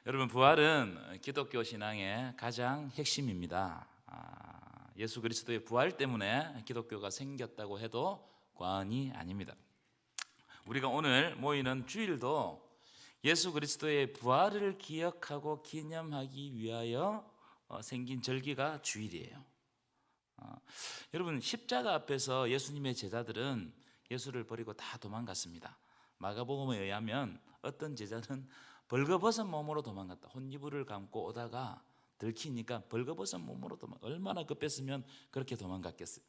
여러분, 부활은 기독교 신앙의 가장 핵심입니다. 예수 그리스도의 부활 때문에 기독교가 생겼다고 해도 과언이 아닙니다. 우리가 오늘 모이는 주일도 예수 그리스도의 부활을 기억하고 기념하기 위하여 생긴 절기가 주일이에요. 여러분, 십자가 앞에서 예수님의 제자들은 예수를 버리고 다 도망갔습니다. 마가복음에 의하면 어떤 제자는 벌거벗은 몸으로 도망갔다. 혼이불을 감고 오다가 들키니까 벌거벗은 몸으로 얼마나 급했으면 그렇게 도망갔겠어요.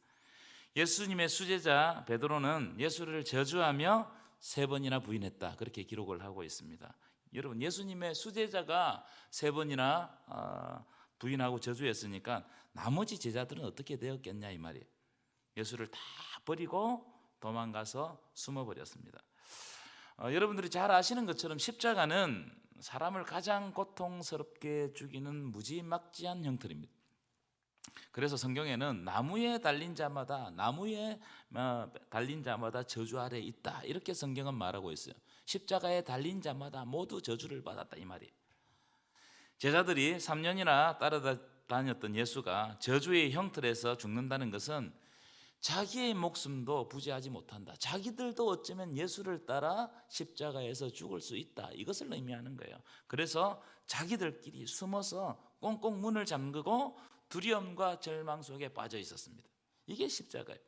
예수님의 수제자 베드로는 예수를 저주하며 3번이나 부인했다, 그렇게 기록을 하고 있습니다. 여러분, 예수님의 수제자가 3번이나 부인하고 저주했으니까 나머지 제자들은 어떻게 되었겠냐 이 말이에요. 예수를 다 버리고 도망가서 숨어버렸습니다. 여러분들이 잘 아시는 것처럼 십자가는 사람을 가장 고통스럽게 죽이는 무지막지한 형틀입니다. 그래서 성경에는 나무에 달린 자마다 저주 아래 있다, 이렇게 성경은 말하고 있어요. 십자가에 달린 자마다 모두 저주를 받았다 이 말이에요. 제자들이 3년이나 따라다녔던 예수가 저주의 형틀에서 죽는다는 것은 자기의 목숨도 부지하지 못한다, 자기들도 어쩌면 예수를 따라 십자가에서 죽을 수 있다, 이것을 의미하는 거예요. 그래서 자기들끼리 숨어서 꽁꽁 문을 잠그고 두려움과 절망 속에 빠져 있었습니다. 이게 십자가예요.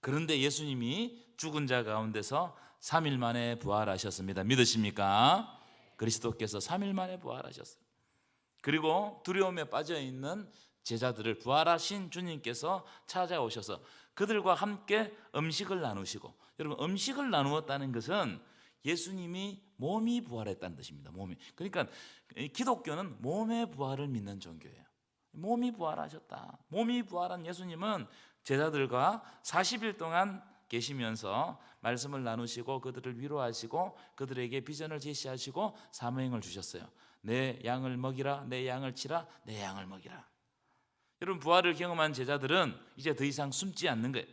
그런데 예수님이 죽은 자 가운데서 3일 만에 부활하셨습니다. 믿으십니까? 그리스도께서 3일 만에 부활하셨어요. 그리고 두려움에 빠져 있는 제자들을 부활하신 주님께서 찾아오셔서 그들과 함께 음식을 나누시고, 여러분, 음식을 나누었다는 것은 예수님이 몸이 부활했다는 뜻입니다. 그러니까 기독교는 몸의 부활을 믿는 종교예요. 몸이 부활하셨다. 몸이 부활한 예수님은 제자들과 40일 동안 계시면서 말씀을 나누시고 그들을 위로하시고 그들에게 비전을 제시하시고 사명을 주셨어요. 내 양을 먹이라, 내 양을 치라, 내 양을 먹이라. 여러분, 부활을 경험한 제자들은 이제 더 이상 숨지 않는 거예요.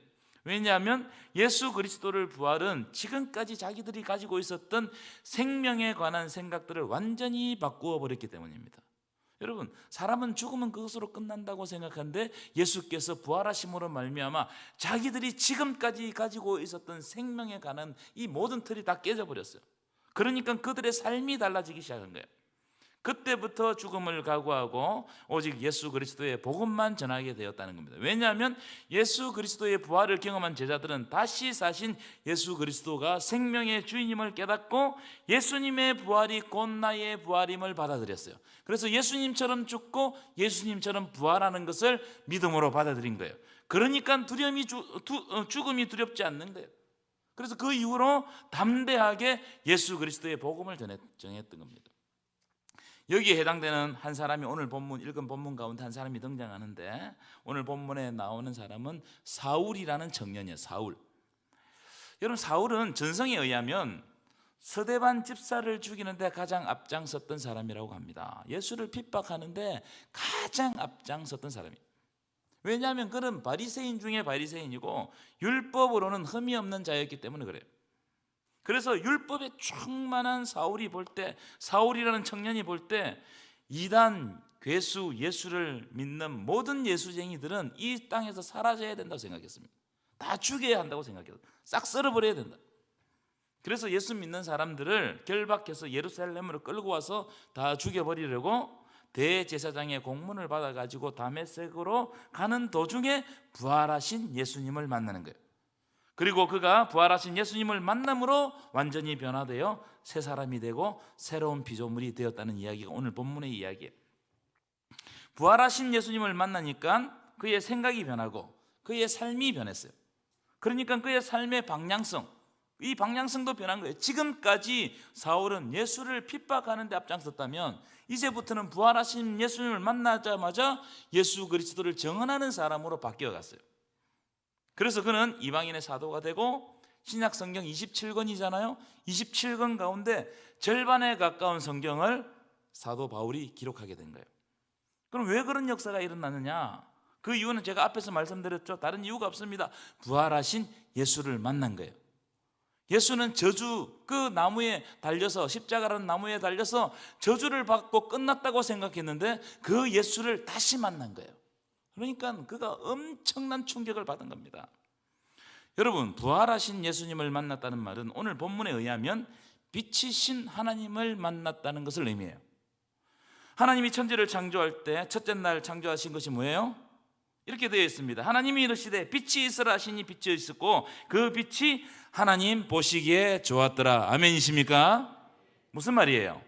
왜냐하면 예수 그리스도를 부활은 지금까지 자기들이 가지고 있었던 생명에 관한 생각들을 완전히 바꾸어 버렸기 때문입니다. 여러분, 사람은 죽으면 그것으로 끝난다고 생각하는데 예수께서 부활하심으로 말미암아 자기들이 지금까지 가지고 있었던 생명에 관한 이 모든 틀이 다 깨져버렸어요. 그러니까 그들의 삶이 달라지기 시작한 거예요. 그때부터 죽음을 각오하고 오직 예수 그리스도의 복음만 전하게 되었다는 겁니다. 왜냐하면 예수 그리스도의 부활을 경험한 제자들은 다시 사신 예수 그리스도가 생명의 주인임을 깨닫고 예수님의 부활이 곧 나의 부활임을 받아들였어요. 그래서 예수님처럼 죽고 예수님처럼 부활하는 것을 믿음으로 받아들인 거예요. 그러니까 죽음이 두렵지 않는 거예요. 그래서 그 이후로 담대하게 예수 그리스도의 복음을 전했던 겁니다. 여기에 해당되는 한 사람이 오늘 읽은 본문 가운데 한 사람이 등장하는데, 오늘 본문에 나오는 사람은 사울이라는 청년이에요. 사울. 여러분, 사울은 전성에 의하면 서대반 집사를 죽이는데 가장 앞장섰던 사람이라고 합니다. 예수를 핍박하는데 가장 앞장섰던 사람이에요. 왜냐하면 그는 바리새인 중에 바리새인이고 율법으로는 흠이 없는 자였기 때문에 그래요. 그래서 율법에 충만한 사울이라는 청년이 볼 때 이단, 괴수, 예수를 믿는 모든 예수쟁이들은 이 땅에서 사라져야 된다고 생각했습니다. 다 죽여야 한다고 생각했어요. 싹 썰어버려야 된다. 그래서 예수 믿는 사람들을 결박해서 예루살렘으로 끌고 와서 다 죽여버리려고 대제사장의 공문을 받아가지고 다메섹으로 가는 도중에 부활하신 예수님을 만나는 거예요. 그리고 그가 부활하신 예수님을 만남으로 완전히 변화되어 새 사람이 되고 새로운 피조물이 되었다는 이야기가 오늘 본문의 이야기예요. 부활하신 예수님을 만나니까 그의 생각이 변하고 그의 삶이 변했어요. 그러니까 그의 삶의 방향성, 이 방향성도 변한 거예요. 지금까지 사울은 예수를 핍박하는 데 앞장섰다면 이제부터는 부활하신 예수님을 만나자마자 예수 그리스도를 정언하는 사람으로 바뀌어갔어요. 그래서 그는 이방인의 사도가 되고 신약 성경 27권이잖아요. 27권 가운데 절반에 가까운 성경을 사도 바울이 기록하게 된 거예요. 그럼 왜 그런 역사가 일어나느냐? 그 이유는 제가 앞에서 말씀드렸죠. 다른 이유가 없습니다. 부활하신 예수를 만난 거예요. 예수는 저주, 그 나무에 달려서, 십자가라는 나무에 달려서 저주를 받고 끝났다고 생각했는데 그 예수를 다시 만난 거예요. 그러니까 그가 엄청난 충격을 받은 겁니다. 여러분, 부활하신 예수님을 만났다는 말은 오늘 본문에 의하면 빛이신 하나님을 만났다는 것을 의미해요. 하나님이 천지를 창조할 때 첫째 날 창조하신 것이 뭐예요? 이렇게 되어 있습니다. 하나님이 이르시되 빛이 있으라 하시니 빛이 있었고 그 빛이 하나님 보시기에 좋았더라. 아멘이십니까? 무슨 말이에요?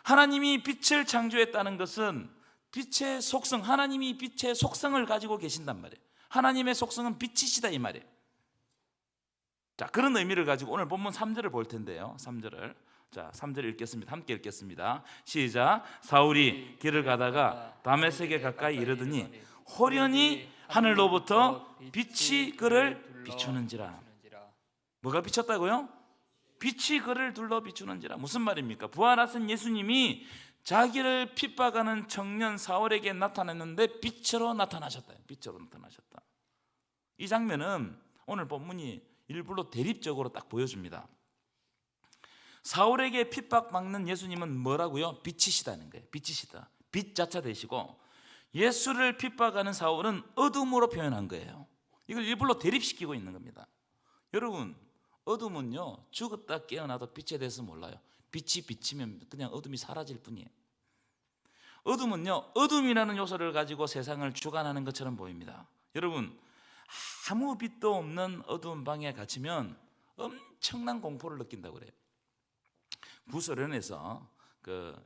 하나님이 빛을 창조했다는 것은 빛의 속성, 하나님이 빛의 속성을 가지고 계신단 말이에요. 하나님의 속성은 빛이시다 이 말이에요. 자, 그런 의미를 가지고 오늘 본문 3절을 볼 텐데요. 3절을. 자, 3절 읽겠습니다. 함께 읽겠습니다. 시작. 사울이 길을 가다가 다메섹에 가까이 이르더니 호련히 하늘로부터 빛이 그를 비추는지라. 뭐가 비쳤다고요? 빛이 그를 둘러 비추는지라. 무슨 말입니까? 부활하신 예수님이 자기를 핍박하는 청년 사울에게 나타났는데 빛으로 나타나셨다. 빛으로 나타나셨다. 이 장면은 오늘 본문이 일부러 대립적으로 딱 보여줍니다. 사울에게 핍박받는 예수님은 뭐라고요? 빛이시다는 거예요. 빛이시다. 빛 자체 되시고, 예수를 핍박하는 사울은 어둠으로 표현한 거예요. 이걸 일부러 대립시키고 있는 겁니다. 여러분, 어둠은요 죽었다 깨어나도 빛에 대해서 몰라요. 빛이 비치면 그냥 어둠이 사라질 뿐이에요. 어둠은요 어둠이라는 요소를 가지고 세상을 주관하는 것처럼 보입니다. 여러분, 아무 빛도 없는 어두운 방에 갇히면 엄청난 공포를 느낀다고 그래요. 구소련에서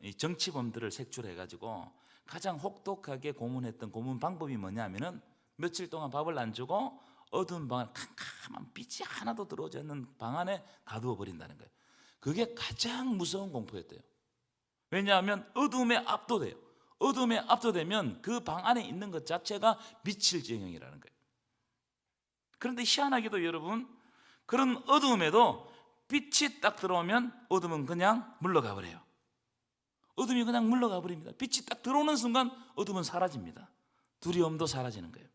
이 정치범들을 색출해가지고 가장 혹독하게 고문했던 고문 방법이 뭐냐면은 며칠 동안 밥을 안 주고 어두운 방을 캄캄한 빛이 하나도 들어오지 않는 방 안에 가두어 버린다는 거예요. 그게 가장 무서운 공포였대요. 왜냐하면 어둠에 압도돼요. 어둠에 압도되면 그 방 안에 있는 것 자체가 미칠 지경이라는 거예요. 그런데 희한하게도 여러분, 그런 어둠에도 빛이 딱 들어오면 어둠은 그냥 물러가 버려요. 어둠이 그냥 물러가 버립니다. 빛이 딱 들어오는 순간 어둠은 사라집니다. 두려움도 사라지는 거예요.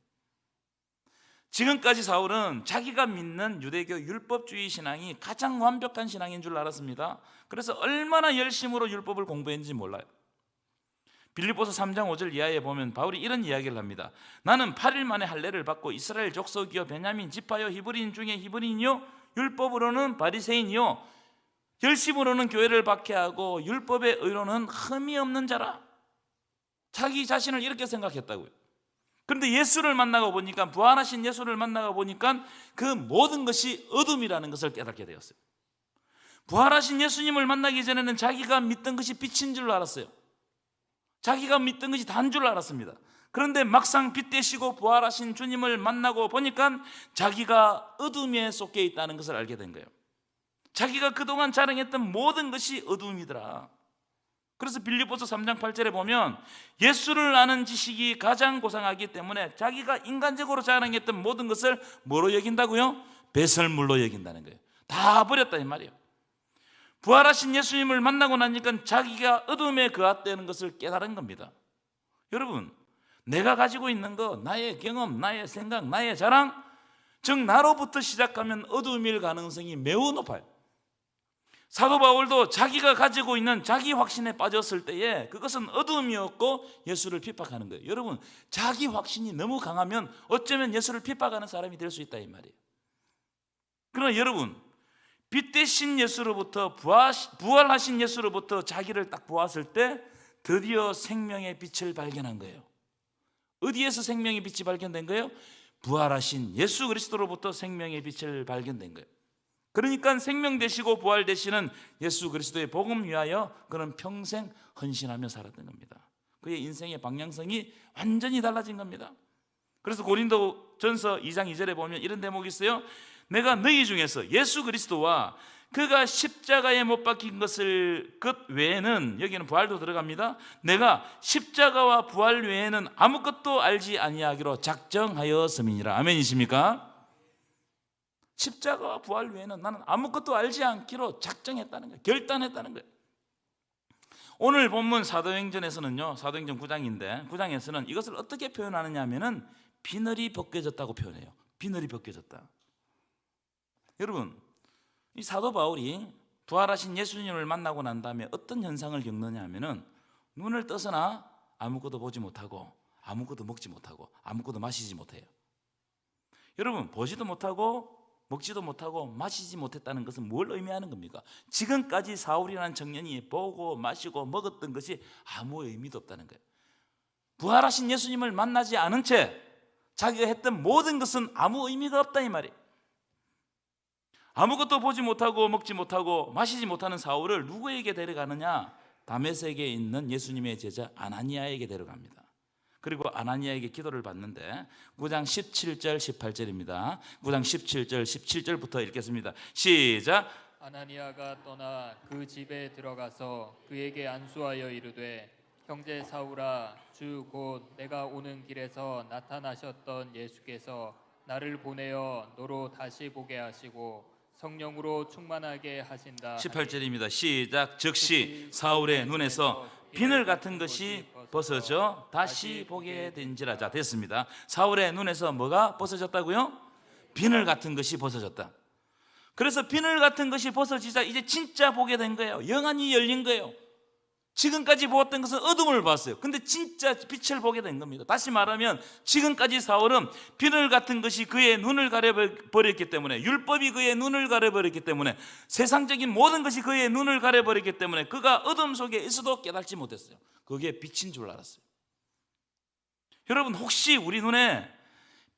지금까지 사울은 자기가 믿는 유대교 율법주의 신앙이 가장 완벽한 신앙인 줄 알았습니다. 그래서 얼마나 열심으로 율법을 공부했는지 몰라요. 빌립보서 3장 5절 이하에 보면 바울이 이런 이야기를 합니다. 나는 8일 만에 할례를 받고 이스라엘 족속이요 베냐민 지파요 히브리인 중에 히브리인이요 율법으로는 바리새인이요 열심으로는 교회를 박해하고 율법의 의로는 흠이 없는 자라. 자기 자신을 이렇게 생각했다고요. 그런데 예수를 만나고 보니까, 부활하신 예수를 만나고 보니까 그 모든 것이 어둠이라는 것을 깨닫게 되었어요. 부활하신 예수님을 만나기 전에는 자기가 믿던 것이 빛인 줄 알았어요. 자기가 믿던 것이 단 줄 알았습니다. 그런데 막상 빛 되시고 부활하신 주님을 만나고 보니까 자기가 어둠에 속해 있다는 것을 알게 된 거예요. 자기가 그동안 자랑했던 모든 것이 어둠이더라. 그래서 빌립보서 3장 8절에 보면 예수를 아는 지식이 가장 고상하기 때문에 자기가 인간적으로 자랑했던 모든 것을 뭐로 여긴다고요? 배설물로 여긴다는 거예요. 다 버렸다 이 말이에요. 부활하신 예수님을 만나고 나니까 자기가 어둠에 거하다는 것을 깨달은 겁니다. 여러분, 내가 가지고 있는 거, 나의 경험, 나의 생각, 나의 자랑, 즉 나로부터 시작하면 어둠일 가능성이 매우 높아요. 사도 바울도 자기가 가지고 있는 자기 확신에 빠졌을 때에 그것은 어둠이었고 예수를 핍박하는 거예요. 여러분, 자기 확신이 너무 강하면 어쩌면 예수를 핍박하는 사람이 될 수 있다 이 말이에요. 그러나 여러분, 빛 대신 예수로부터 부활하신 예수로부터 자기를 딱 보았을 때 드디어 생명의 빛을 발견한 거예요. 어디에서 생명의 빛이 발견된 거예요? 부활하신 예수 그리스도로부터 생명의 빛을 발견된 거예요. 그러니까 생명 되시고 부활 되시는 예수 그리스도의 복음 위하여 그는 평생 헌신하며 살았던 겁니다. 그의 인생의 방향성이 완전히 달라진 겁니다. 그래서 고린도전서 2장 2절에 보면 이런 대목이 있어요. 내가 너희 중에서 예수 그리스도와 그가 십자가에 못 박힌 것을 것 외에는, 여기는 부활도 들어갑니다. 내가 십자가와 부활 외에는 아무것도 알지 아니하기로 작정하였음이니라. 아멘이십니까? 십자가와 부활 외에는 나는 아무것도 알지 않기로 작정했다는 거예요. 결단했다는 거예요. 오늘 본문 사도행전에서는요, 사도행전 9장인데 9장에서는 이것을 어떻게 표현하느냐 하면은 비늘이 벗겨졌다고 표현해요. 비늘이 벗겨졌다. 여러분, 이 사도 바울이 부활하신 예수님을 만나고 난 다음에 어떤 현상을 겪느냐 하면은 눈을 떠서나 아무것도 보지 못하고 아무것도 먹지 못하고 아무것도 마시지 못해요. 여러분, 보지도 못하고 먹지도 못하고 마시지 못했다는 것은 뭘 의미하는 겁니까? 지금까지 사울이라는 청년이 보고 마시고 먹었던 것이 아무 의미도 없다는 거예요. 부활하신 예수님을 만나지 않은 채 자기가 했던 모든 것은 아무 의미가 없다 이 말이에요. 아무것도 보지 못하고 먹지 못하고 마시지 못하는 사울을 누구에게 데려가느냐? 다메섹에 있는 예수님의 제자 아나니아에게 데려갑니다. 그리고 아나니아에게 기도를 받는데 9장 17절 18절입니다. 9장 17절 17절부터 읽겠습니다. 시작. 아나니아가 떠나 그 집에 들어가서 그에게 안수하여 이르되 형제 사울아, 주 곧 내가 오는 길에서 나타나셨던 예수께서 나를 보내어 너로 다시 보게 하시고 성령으로 충만하게 하신다. 18절입니다. 시작. 즉시 사울의 눈에서 비늘 같은 것이 벗어져 다시 보게 된지라. 자, 됐습니다. 사울의 눈에서 뭐가 벗어졌다고요? 비늘 같은 것이 벗어졌다. 그래서 비늘 같은 것이 벗어지자 이제 진짜 보게 된 거예요. 영안이 열린 거예요. 지금까지 보았던 것은 어둠을 봤어요. 근데 진짜 빛을 보게 된 겁니다. 다시 말하면 지금까지 사울은 비늘 같은 것이 그의 눈을 가려버렸기 때문에, 율법이 그의 눈을 가려버렸기 때문에, 세상적인 모든 것이 그의 눈을 가려버렸기 때문에 그가 어둠 속에 있어도 깨닫지 못했어요. 그게 빛인 줄 알았어요. 여러분, 혹시 우리 눈에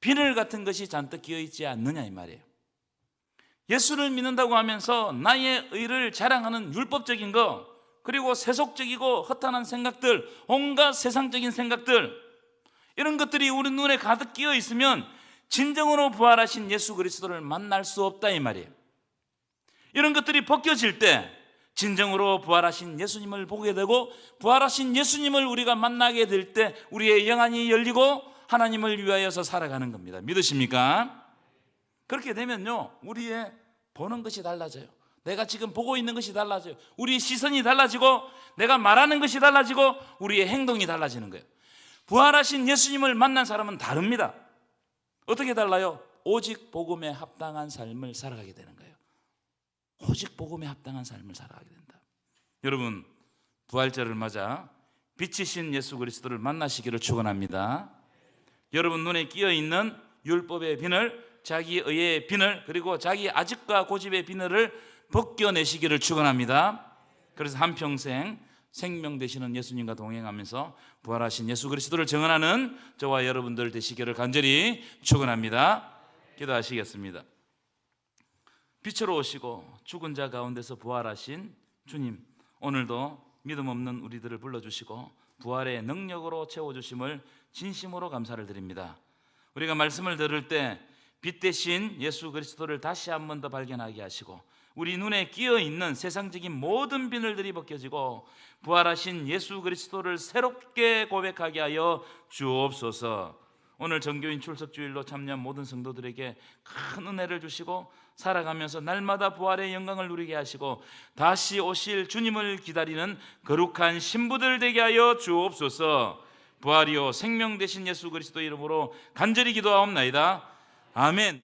비늘 같은 것이 잔뜩 끼어있지 않느냐 이 말이에요. 예수를 믿는다고 하면서 나의 의를 자랑하는 율법적인 거, 그리고 세속적이고 허탄한 생각들, 온갖 세상적인 생각들, 이런 것들이 우리 눈에 가득 끼어 있으면 진정으로 부활하신 예수 그리스도를 만날 수 없다 이 말이에요. 이런 것들이 벗겨질 때 진정으로 부활하신 예수님을 보게 되고, 부활하신 예수님을 우리가 만나게 될 때 우리의 영안이 열리고 하나님을 위하여서 살아가는 겁니다. 믿으십니까? 그렇게 되면요, 우리의 보는 것이 달라져요. 내가 지금 보고 있는 것이 달라져요. 우리의 시선이 달라지고 내가 말하는 것이 달라지고 우리의 행동이 달라지는 거예요. 부활하신 예수님을 만난 사람은 다릅니다. 어떻게 달라요? 오직 복음에 합당한 삶을 살아가게 되는 거예요. 오직 복음에 합당한 삶을 살아가게 된다. 여러분, 부활절을 맞아 빛이신 예수 그리스도를 만나시기를 축원합니다. 여러분 눈에 끼어있는 율법의 비늘, 자기 의의 비늘, 그리고 자기 아집과 고집의 비늘을 벗겨내시기를 축원합니다. 그래서 한평생 생명 되시는 예수님과 동행하면서 부활하신 예수 그리스도를 증언하는 저와 여러분들 되시기를 간절히 축원합니다. 기도하시겠습니다. 빛으로 오시고 죽은 자 가운데서 부활하신 주님, 오늘도 믿음 없는 우리들을 불러주시고 부활의 능력으로 채워주심을 진심으로 감사를 드립니다. 우리가 말씀을 들을 때 빛 대신 예수 그리스도를 다시 한 번 더 발견하게 하시고 우리 눈에 끼어있는 세상적인 모든 비늘들이 벗겨지고 부활하신 예수 그리스도를 새롭게 고백하게 하여 주옵소서. 오늘 정교인 출석주일로 참여한 모든 성도들에게 큰 은혜를 주시고 살아가면서 날마다 부활의 영광을 누리게 하시고 다시 오실 주님을 기다리는 거룩한 신부들 되게 하여 주옵소서. 부활이요 생명 되신 예수 그리스도 이름으로 간절히 기도하옵나이다. 아멘.